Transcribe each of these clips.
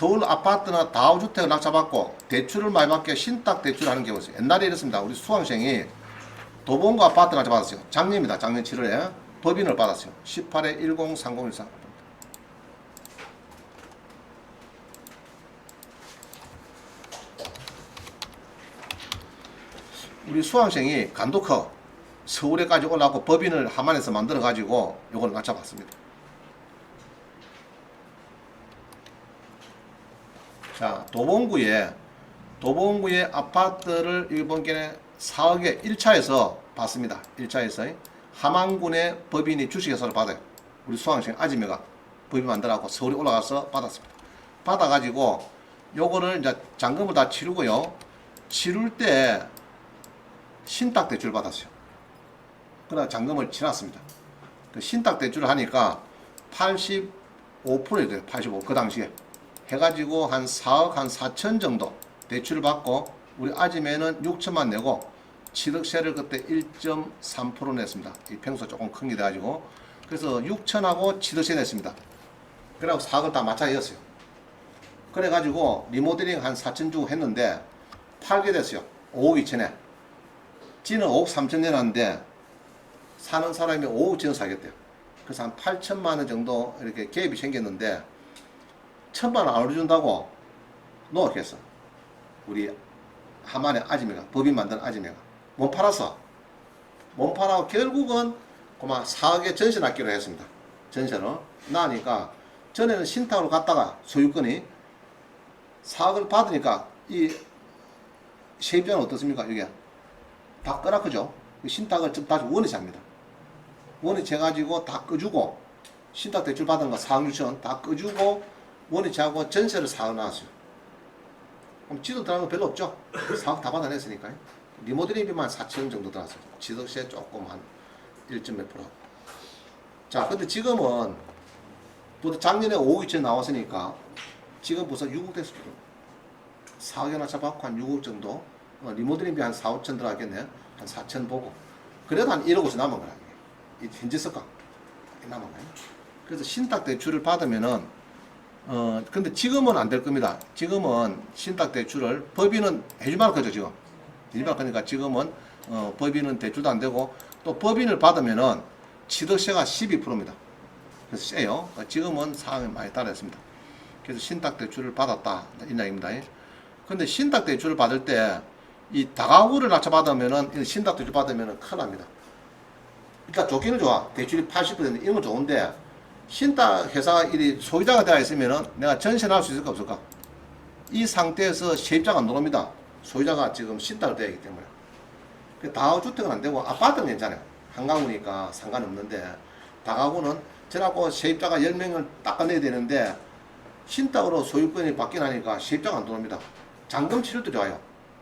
서울 아파트나 다주택을 낙찰받고 대출을 많이 받게 신탁 대출을 하는 경우가 있어요. 옛날에 이랬습니다. 우리 수강생이 도봉구 아파트 낙찰받았어요. 작년입니다. 작년 7월에 법인을 받았어요. 18에 103014. 우리 수강생이 간도 커 서울에까지 올라가고 법인을 함안에서 만들어 가지고 이걸 낙찰받습니다. 자, 도봉구에 아파트를 이번에 4억에 1차에서 받습니다. 1차에서 함안군의 법인이 주식회사를 받아요. 우리 수강생 아지매가 법인 만들어갖고 서울에 올라가서 받았습니다. 받아가지고 요거를 이제 잔금을 다 치르고요. 치룰 때 신탁 대출 받았어요. 그러나 잔금을 치렀습니다. 그 신탁 대출을 하니까 85%에 돼요. 85. 그 당시에 해가지고 한 4억 한 4천 정도 대출을 받고 우리 아지매는 6천만 내고 취득세를 그때 1.3% 냈습니다. 이 평소 조금 큰 게 돼가지고 그래서 6천하고 취득세 냈습니다. 그래갖고 4억을 다 마차이었어요. 그래가지고 리모델링 한 4천 주고 했는데 팔게 됐어요. 5억 2천에. 지는 5억 3천 내놨는데 사는 사람이 5억 2천 사겠대요. 그래서 한 8천만 원 정도 이렇게 갭이 생겼는데 1,000만 원 안 올려준다고 놓았겠어. 우리 함안의 아지매가 법인 만든 아지매가 못 팔았어. 못 팔아고 결국은 그만 4억에 전세 납기로 했습니다. 전세로 나니까 전에는 신탁으로 갔다가 소유권이 4억을 받으니까 이 세입자는 어떻습니까? 이게 다 끄라크죠. 신탁을 좀 다시 원위치 합니다. 원위치 해가지고 다 끄주고 신탁 대출 받은 거 4억 6천 다 끄주고 원위치하고 전세를 4억 나왔어요. 그럼 지도 들어간 거 별로 없죠? 4억 다 받아냈으니까요. 리모델링비만 4천 정도 들어갔어요. 취득세 조금 한 1점 몇 프로. 자, 근데 지금은 보다 작년에 5억 2천 나왔으니까 지금 벌써 6억 됐어요. 4억이나 잡았고 한 6억 정도. 리모델링비 한 4, 5천 들어갔겠네. 한 4천 보고. 그래도 한 1억 5천 남은 거라. 이 현재 석가 남은 거예요. 그래서 신탁 대출을 받으면은 근데 지금은 안 될 겁니다. 지금은 신탁 대출을 법인은 해줄 말 거죠, 지금. 해줄 말 거니까 지금은 법인은 대출도 안 되고 또 법인을 받으면은 취득세가 12%입니다. 그래서 세요. 지금은 상황이 많이 따라했습니다. 그래서 신탁 대출을 받았다 이 이야기입니다. 근데 신탁 대출을 받을 때 이 다가구를 낙찰받으면은 신탁 대출 받으면은 큰일 납니다. 그러니까 좋기는 좋아. 대출이 80% 이런 건 좋은데 신탁 회사가 이 소유자가 되어 있으면은 내가 전세 날 수 있을까 없을까? 이 상태에서 세입자가 안 들어옵니다. 소유자가 지금 신탁을 되어 있기 때문에. 다가구주택은 안 되고 아파트는 괜찮아요. 한가구니까 상관없는데 다가구는 저라고 세입자가 10명을 딱 꺼내야 되는데 신탁으로 소유권이 바뀌나니까 세입자가 안 들어옵니다. 잔금 치료도 좋아요.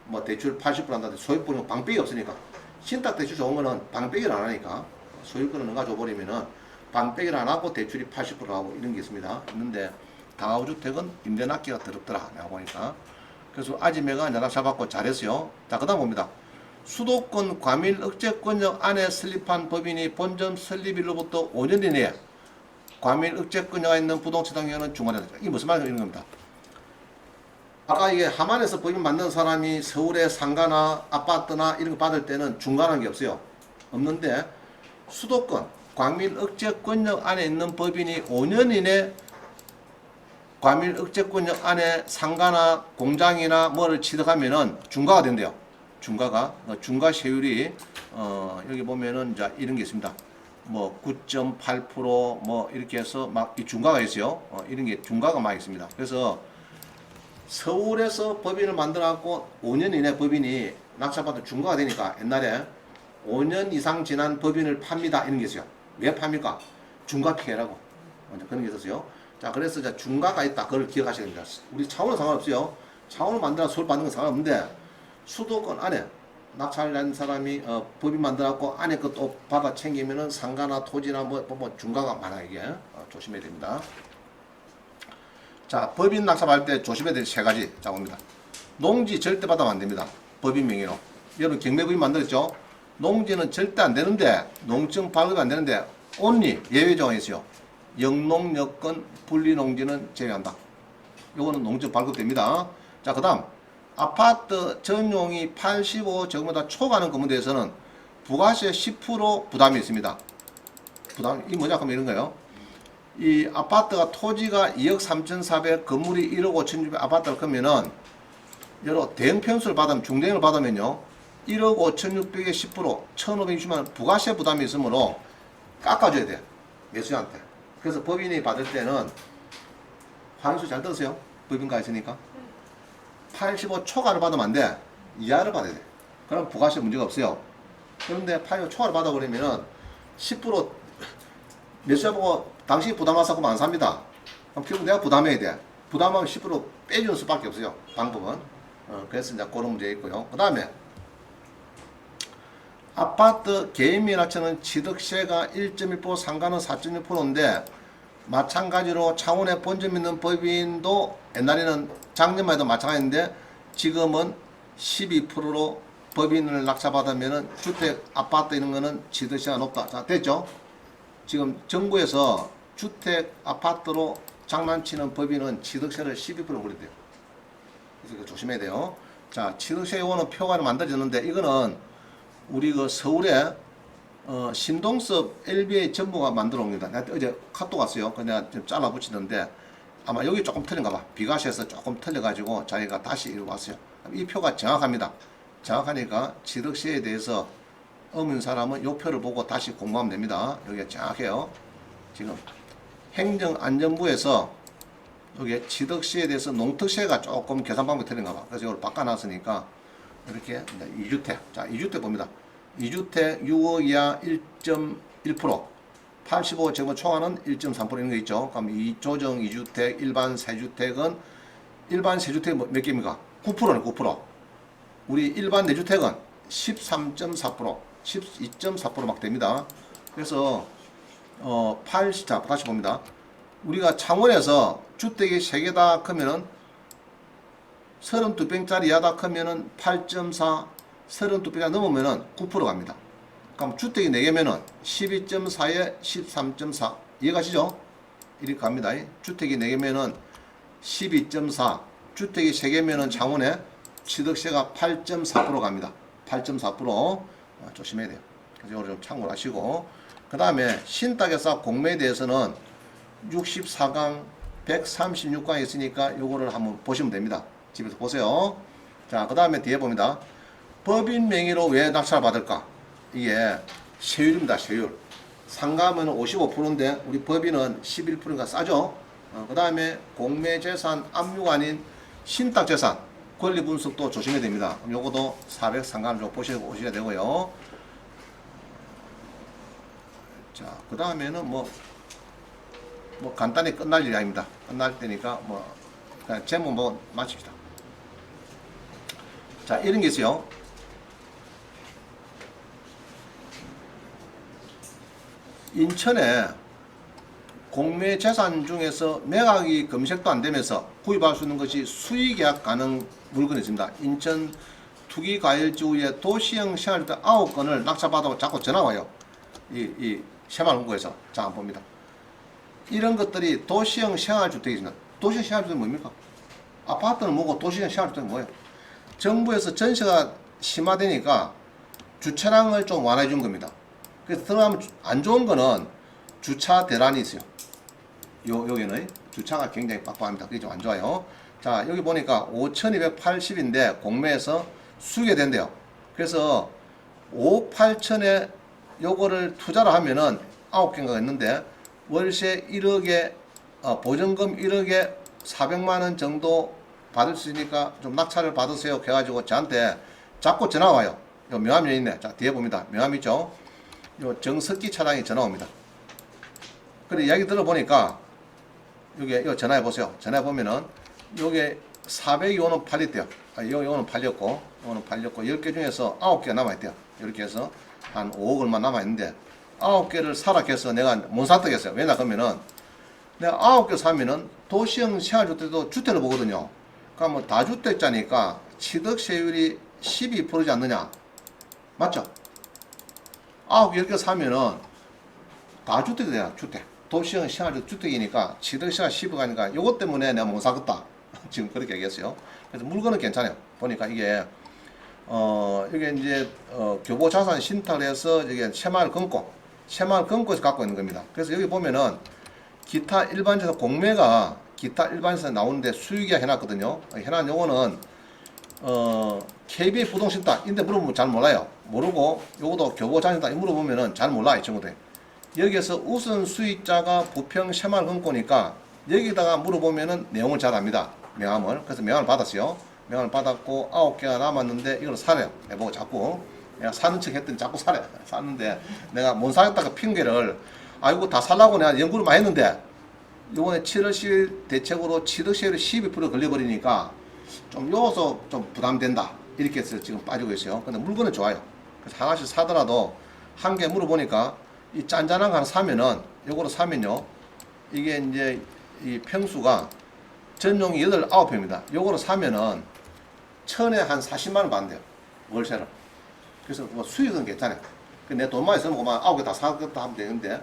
뭐 대출 80% 한다는데 소유권은 방법이 없으니까 신탁 대출 좋은 거는 방법을 안 하니까 소유권을 누가 줘버리면은 방백을 안 하고 대출이 80% 하고 이런 게 있습니다. 있는데 다가구주택은 임대 납기가 더럽더라 내가 보니까. 그래서 아지매가 연락사받고 잘했어요. 자, 그 다음 봅니다. 수도권 과밀 억제권역 안에 설립한 법인이 본점 설립일로부터 5년 이내에 과밀 억제권역에 있는 부동산 경우는 중과된다. 이게 무슨 말이냐 이런 겁니다. 아까 이게 함안에서 법인 만든 사람이 서울에 상가나 아파트나 이런 거 받을 때는 중과라는 게 없어요. 없는데 수도권 과밀 억제권역 안에 있는 법인이 5년 이내 과밀 억제권역 안에 상가나 공장이나 뭐를 취득하면은 중과가 된대요. 중과가 중과 세율이 여기 보면은 이제 이런 게 있습니다. 뭐 9.8% 뭐 이렇게 해서 막 이 중과가 있어요. 이런 게 중과가 많이 있습니다. 그래서 서울에서 법인을 만들어 갖고 5년 이내 법인이 낙찰받은 중과가 되니까 옛날에 5년 이상 지난 법인을 팝니다 이런 게 있어요. 왜 팝니까? 중과 피해라고 그런 게 있었어요. 자, 그래서 이제 중과가 있다. 그걸 기억하셔야 됩니다. 우리 차원은 상관없어요. 차원을 만들어 서울 받는 건 상관없는데 수도권 안에 낙찰된 사람이 법인 만들어갖고 안에 것도 받아 챙기면은 상가나 토지나 뭐 중과가 많아 이게 조심해야 됩니다. 자, 법인 낙찰할 때 조심해야 될 세 가지 자 봅니다. 농지 절대 받으면 안 됩니다. 법인 명의로. 여러분 경매법인 만들었죠? 농지는 절대 안 되는데 농증 발급이 안 되는데 only 예외 조항이 있어요. 영농 여건 분리 농지는 제외한다. 요거는 농지법 발급됩니다. 자, 그 다음 아파트 전용이 85제곱미터 초과하는 건물에 대해서는 부가세 10% 부담이 있습니다. 부담, 이 뭐냐 하면 이런 거예요. 이 아파트가 토지가 2억 3,400, 건물이 1억 5,600 아파트를 크면은 여러 대형 평수를 받으면 중대형을 받으면요 1억 5,600에 10% 1,560만 원 부가세 부담이 있으므로 깎아줘야 돼요. 매수자한테. 그래서 법인이 받을 때는 환수 잘 들으세요. 법인가 있으니까 85 초과를 받으면 안 돼. 이하를 받아야 돼. 그럼 부가세 문제가 없어요. 그런데 85 초과를 받아버리면은 10% 매수자 보고 당신이 부담하사고 하면 안 삽니다. 그럼 결국 내가 부담해야 돼. 부담하면 10% 빼주는 수밖에 없어요. 방법은. 그래서 이제 그런 문제 있고요. 그 다음에 아파트 개인민하처는 취득세가 1.1% 상가는 4.1%인데 마찬가지로 창원에 본점 있는 법인도 옛날에는 작년만 해도 마찬가지인데 지금은 12%로 법인을 낙찰받으면 주택 아파트 이런 거는 취득세가 높다. 자, 됐죠? 지금 정부에서 주택 아파트로 장난치는 법인은 취득세를 12% 올린대요. 그래서 이거 조심해야 돼요. 자, 취득세 요거는 표가 만들어졌는데 이거는 우리 그 서울에 신동섭 LBA 전무가 만들어 옵니다. 내가 어제 카톡 왔어요. 그냥 좀 잘라 붙이는데 아마 여기 조금 틀린가 봐. 비과세에서 조금 틀려가지고 자기가 다시 왔어요. 이 표가 정확합니다. 정확하니까 취득세에 대해서 없는 사람은 이 표를 보고 다시 공부하면 됩니다. 여기가 정확해요. 지금 행정안전부에서 여기 취득세에 대해서 농특세가 조금 계산 방법이 틀린가 봐. 그래서 이걸 바꿔놨으니까 이렇게 2주택. 자, 2주택 봅니다. 2주택 6억 이하 1.1%, 85제곱 초과는 1.3% 이런 거 있죠. 그럼 이 조정 2주택, 일반 세주택은 일반 세주택 몇 개입니까? 9%네, 9%. 우리 일반 내주택은 13.4%, 12.4% 막 됩니다. 그래서 자, 다시 봅니다. 우리가 창원에서 주택이 3개 다 크면은 32평짜리 이하다 크면은 8.4, 32평짜리 넘으면은 9% 갑니다. 그럼 주택이 4개면은 12.4에 13.4. 이해가시죠? 이렇게 갑니다. 주택이 4개면은 12.4. 주택이 3개면은 창원에 취득세가 8.4% 갑니다. 8.4%. 조심해야 돼요. 그래서 이걸 좀 참고를 하시고. 그 다음에 신탁에서 공매에 대해서는 64강, 136강이 있으니까 요거를 한번 보시면 됩니다. 집에서 보세요. 자, 그 다음에 뒤에 봅니다. 법인 명의로 왜 낙찰을 받을까? 이게 세율입니다. 세율. 상가면 55%인데 우리 법인은 11%가 싸죠. 그 다음에 공매재산 압류가 아닌 신탁재산 권리 분석도 조심해야 됩니다. 요거도 403강을 좀 보셔야 되고요. 자, 그 다음에는 뭐 간단히 끝날 일이 아닙니다. 끝날 때니까 그냥 제목 마칩시다. 자, 이런 게 있어요. 인천에 공매 재산 중에서 매각이 검색도 안 되면서 구입할 수 있는 것이 수의계약 가능 물건이 있습니다. 인천 투기과열지구의 도시형 생활주택 9건을 낙찰받아고 자꾸 전화 와요. 이 새마을금고에서. 자, 한번 봅니다. 이런 것들이 도시형 생활주택이잖아. 도시형 생활주택은 뭡니까? 아파트는 뭐고 도시형 생활주택은 뭐예요? 정부에서 전세가 심화되니까 주차량을 좀 완화해 준 겁니다. 그래서 들어가면 안 좋은 거는 주차 대란이 있어요. 여기는 주차가 굉장히 빡빡합니다. 그게 좀 안 좋아요. 자, 여기 보니까 5,280인데 공매에서 수개된대요. 그래서 5억 8천에 요거를 투자를 하면은 9개인가 있는데 월세 1억에 보증금 1억에 400만원 정도 받을 수 있으니까 좀 낙찰을 받으세요. 해가지고 저한테 자꾸 전화 와요. 요 명함이 있네. 자, 뒤에 봅니다. 명함 있죠? 요 정석기 차장이 전화 옵니다. 그래, 이야기 들어보니까 여기 이거 전화해 보세요. 전화해 보면은 요게 402호는 팔렸대요. 요거는 팔렸고, 요거는 팔렸고 10개 중에서 9개가 남아있대요. 이렇게 해서 한 5억 얼마 남아있는데 9개를 사라 해서 내가 못 샀다겠어요. 왜냐 그러면은 내가 9개 사면은 도시형 생활주택도 주택을 보거든요. 그러면 다주택자니까 취득세율이 12%지 않느냐? 맞죠? 9개 10개 사면은 다주택이 돼요. 주택. 도시형 생활주택이니까 취득세가 12%가니까 요것 때문에 내가 못 사겠다. 지금 그렇게 얘기했어요. 그래서 물건은 괜찮아요. 보니까 이게 이게 이제 교보자산 신탁을 해서 이게 채마를 끊고서 갖고 있는 겁니다. 그래서 여기 보면은 기타 일반에서 공매가 기타 일반에서 나오는데 수익이야 해놨거든요. 해놨 요거는 KB 부동신탁인데 물어보면 잘 몰라요. 모르고 요것도 교보자산신탁 물어보면은 잘 몰라 이 친구들. 여기에서 우선 수익자가 부평 새마을 금고니까 여기다가 물어보면은 내용을 잘 압니다. 명함을. 그래서 명함을 받았어요. 명함을 받았고 9개가 남았는데 이걸 사래요. 내보고 자꾸 내가 사는 척 했더니 자꾸 사래. 샀는데 내가 못 사겠다가 핑계를 아이고 다 살라고 내가 연구를 많이 했는데 요번에 7월 10일 대책으로 7억 쉐어를 12% 걸려버리니까 좀 요서 좀 부담된다. 이렇게 해서 지금 빠지고 있어요. 근데 물건은 좋아요. 그래서 하나씩 사더라도 한 개 물어보니까 이 짠짠한 거 하나 사면은 요거로 사면요. 이게 이제 이 평수가 전용이 8, 9평입니다. 요거로 사면은 천에 한 40만원 받는데요. 월세를. 그래서 뭐 수익은 괜찮아요. 내 돈만 있으면 그만 9개 다 사겠다 하면 되는데,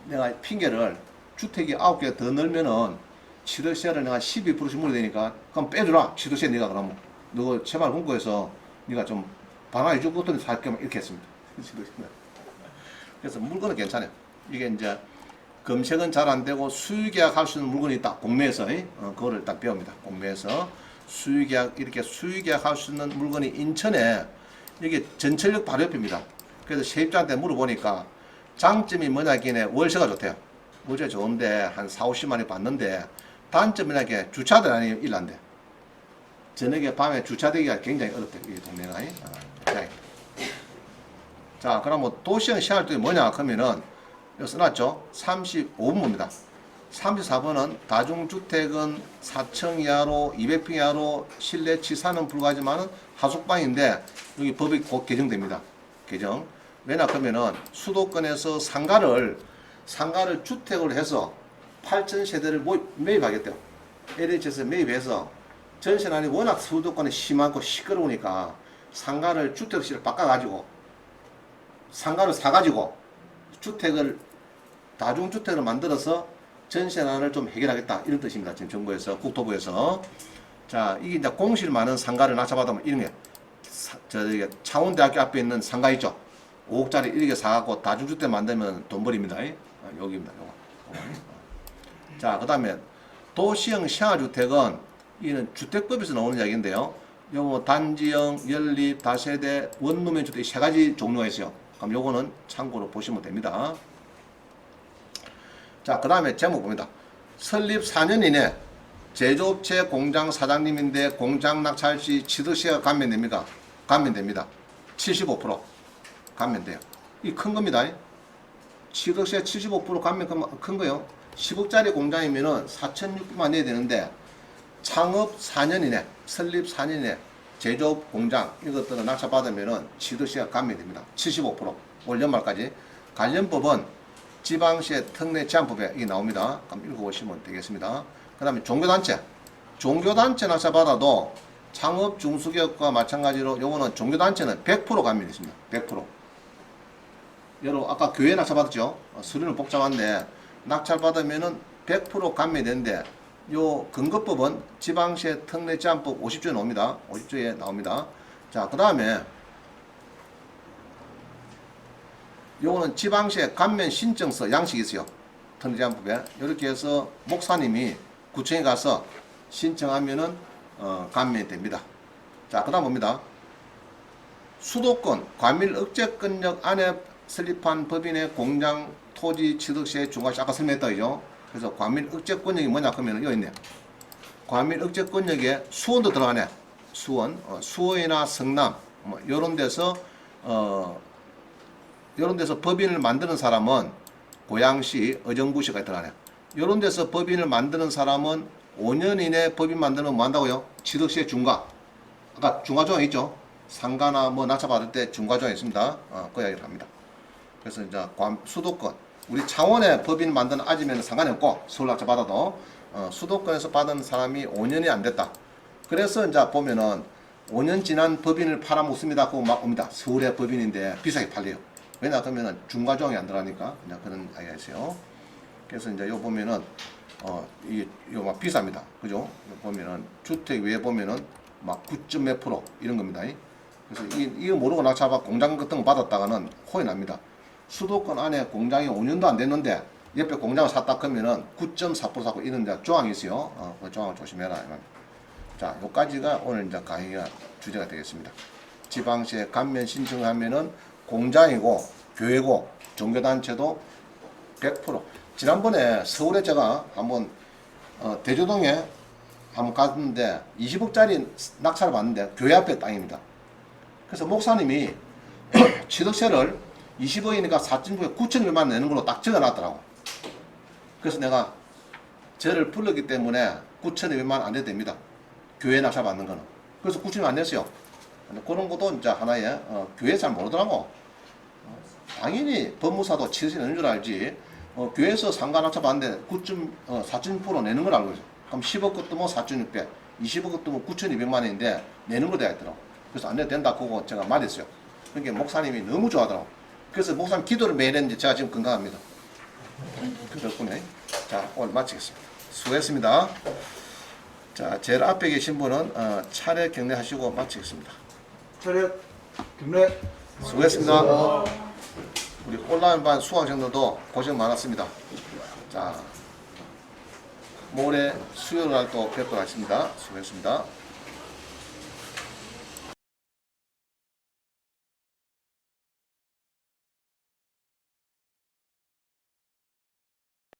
내가 핑계를 주택이 9개 더 넣으면은 취득세를 내가 12%씩 물어야 되니까, 그럼 빼주라. 취득세 네가 그러면. 너 채마을 금고에서 네가 좀 반환해 줄 것들은 살 거면 이렇게 했습니다. 그래서 물건은 괜찮아요. 이게 이제 검색은 잘 안 되고 수의계약 할 수 있는 물건이 있다. 공매에서 그거를 딱 배웁니다. 공매에서 수의계약 이렇게 수의계약 할 수 있는 물건이 인천에 이게 전철역 바로 옆입니다. 그래서 세입자한테 물어보니까 장점이 뭐냐 했기에 월세가 좋대요. 월세 좋은데 한 4, 50만 원 받는데 단점이나 게 주차들 아니 일난데 저녁에 밤에 주차되기가 굉장히 어렵대요. 이 동네가. 자, 그럼 뭐 도시형 시할동이 뭐냐 그러면은 여기 써놨죠. 35번입니다. 34번은 다중주택은 4층 이하로 200평 이하로 실내 치사는 불가하지만은 하숙방인데 여기 법이 곧 개정됩니다. 개정. 왜냐 그러면은 수도권에서 상가를 주택을 해서 8,000세대를 매입하겠대요. LH에서 매입해서 전세난이 워낙 수도권에 심하고 시끄러우니까 상가를 주택시를 바꿔가지고 상가를 사가지고 주택을 다중주택을 만들어서 전세난을 좀 해결하겠다 이런 뜻입니다. 지금 정부에서 국토부에서. 자, 이게 이제 공실 많은 상가를 낙찰받으면 이런 게 저기 창원대학교 앞에 있는 상가 있죠. 5억짜리 이렇게 사갖고 다중주택 만들면 돈벌입니다. 여기입니다. 요거. 자, 그 다음에 도시형 시야주택은 이는 주택법에서 나오는 이야기인데요. 요거 단지형, 연립, 다세대, 원룸형 주택 세 가지 종류가 있어요. 그럼 요거는 참고로 보시면 됩니다. 자, 그 다음에 제목 봅니다. 설립 4년 이내 제조업체 공장 사장님인데 공장 낙찰 시 취득세가 감면됩니까? 감면됩니다. 75% 감면돼요. 이 큰 겁니다. 취득세 75% 감면 큰 거요. 10억짜리 공장이면은 4,600만 내야 되는데 창업 4년 이내, 설립 4년 이내 제조업 공장 이것들은 낙찰받으면은 취득세가 감면됩니다. 75% 올 연말까지. 관련법은 지방세 특례 제한법에 이게 나옵니다. 그럼 읽어보시면 되겠습니다. 그 다음에 종교단체 낙찰받아도 창업 중소기업과 마찬가지로 요거는 종교단체는 100% 감면이 있습니다. 100%. 여러분 아까 교회 낙찰받았죠? 서류는 복잡한데 낙찰받으면은 100% 감면이 되는데 요 근거법은 지방세 특례 제한법 50조에 나옵니다. 50조에 나옵니다. 자, 그 다음에 요거는 지방세 감면 신청서 양식이 있어요. 특례 제한법에. 이렇게 해서 목사님이 구청에 가서 신청하면은 감면이 됩니다. 자, 그 다음 봅니다. 수도권 과밀 억제권역 안에 설립한 법인의 공장 토지 취득세 중과시 아까 설명했다 그죠? 그래서 과밀 억제권역이 뭐냐 그러면 여기 있네요. 과밀 억제권역에 수원도 들어가네. 수원이나 성남 뭐 요런 데서 법인을 만드는 사람은 고양시, 의정부시까지 들어가네. 요런 데서 법인을 만드는 사람은 5년 이내 법인 만드는 뭐 한다고요? 취득세 중과. 아까 중과조항 있죠? 상가나 뭐 낙찰받을 때 중과조항 있습니다. 그 이야기를 합니다. 그래서 이제 수도권 우리 창원에 법인 만드는 아지면 상관이 없고 서울 낙찰받아도 수도권에서 받은 사람이 5년이 안 됐다. 그래서 이제 보면은 5년 지난 법인을 팔아먹습니다. 그거 막 옵니다. 서울의 법인인데 비싸게 팔려요. 왜냐 그러면은 중과조항이 안 들어가니까 그냥 그런 이야기가 있어요. 그래서 이제 요 보면은 이거 막 비쌉니다. 그죠? 보면은 주택 외에 보면은 막 9점 몇 프로 이런 겁니다. 그래서 이거 모르고 낙찰받고 공장 같은 거 받았다가는 혼이 납니다. 수도권 안에 공장이 5년도 안 됐는데 옆에 공장을 샀다 그러면은 9.4% 사고 이런 데 조항이 있어요. 그 조항을 조심해라. 자, 요까지가 오늘 이제 강의가 주제가 되겠습니다. 지방시에 감면 신청하면은 공장이고 교회고 종교단체도 100%. 지난번에 서울에 제가 한번 대조동에 한번 갔는데 20억짜리 낙찰을 받는데 교회 앞에 땅입니다. 그래서 목사님이 취득세를 20억이니까 4.9에 9,100만 내는 걸로 딱 적어놨더라고. 그래서 내가 저를 불렀기 때문에 9,200만 안 돼도 됩니다. 교회 낙찰 받는 거는. 그래서 9,200만 안 냈어요. 근데 그런 것도 이제 하나의 교회 잘 모르더라고. 당연히 법무사도 취득세 내는 줄 알지. 교회에서 상가 낙찰 받는데 4.6% 내는 걸 알고 있어. 그럼 10억 것도 뭐 4,600, 20억 것도 뭐 9,200만 원인데 내는 거 돼야 했더라고. 그래서 안 내도 된다 그거 제가 말했어요. 그러니까 목사님이 너무 좋아하더라고. 그래서 목사님 기도를 매일 했는데 제가 지금 건강합니다. 그 덕분에. 자, 오늘 마치겠습니다. 수고했습니다. 자, 제일 앞에 계신 분은 차례 경례하시고 마치겠습니다. 차례 경례. 수고했습니다. 우리 온라인반 수강생들도 고생 많았습니다. 자, 모레 수요일 날 또 뵙도록 하겠습니다. 수고했습니다.